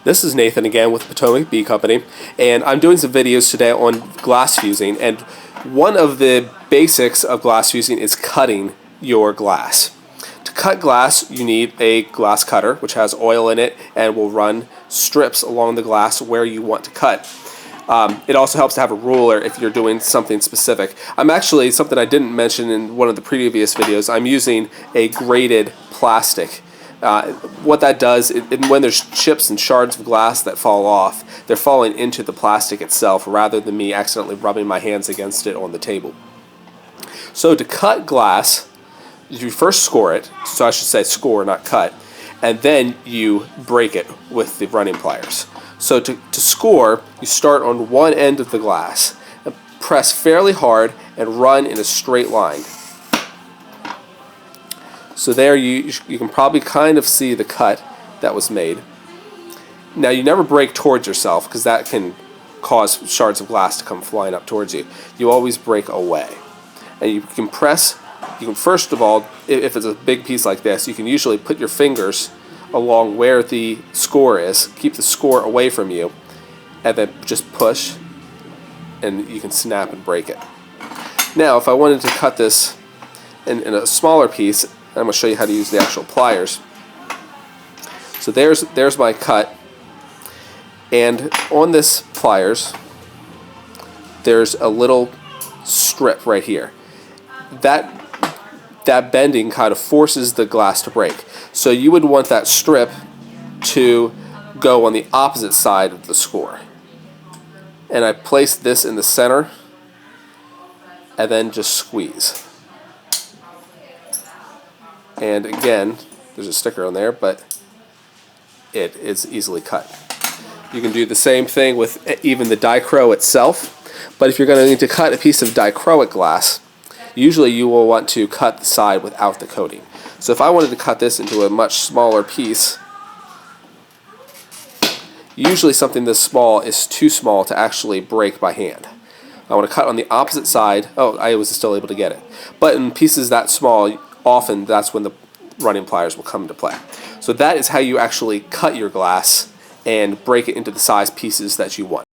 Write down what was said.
This is Nathan again with Potomac Bead Company, and I'm doing some videos today on glass fusing, and one of the basics of glass fusing is cutting your glass. To cut glass, you need a glass cutter, which has oil in it and will run strips along the glass where you want to cut. It also helps to have a ruler if you're doing something specific. I'm actually, something I didn't mention in one of the previous videos, I'm using a graded plastic. What that does, when there's chips and shards of glass that fall off, they're falling into the plastic itself rather than me accidentally rubbing my hands against it on the table. So to cut glass, you first score it, so I should say score, not cut, and then you break it with the running pliers. So to score, you start on one end of the glass, and press fairly hard and run in a straight line. So there you can probably kind of see the cut that was made. Now you never break towards yourself because that can cause shards of glass to come flying up towards you. You always break away. And you can first of all, if it's a big piece like this, you can usually put your fingers along where the score is, keep the score away from you, and then just push and you can snap and break it. Now if I wanted to cut this in a smaller piece, I'm going to show you how to use the actual pliers. So there's my cut, and on this pliers there's a little strip right here. That bending kind of forces the glass to break. So you would want that strip to go on the opposite side of the score. And I place this in the center and then just squeeze. And again, there's a sticker on there, but it is easily cut. You can do the same thing with even the Dichroic itself, but if you're going to need to cut a piece of Dichroic glass, usually you will want to cut the side without the coating. So if I wanted to cut this into a much smaller piece, usually something this small is too small to actually break by hand. I want to cut on the opposite side. Oh, I was still able to get it. But in pieces that small, often that's when the running pliers will come into play. So that is how you actually cut your glass and break it into the size pieces that you want.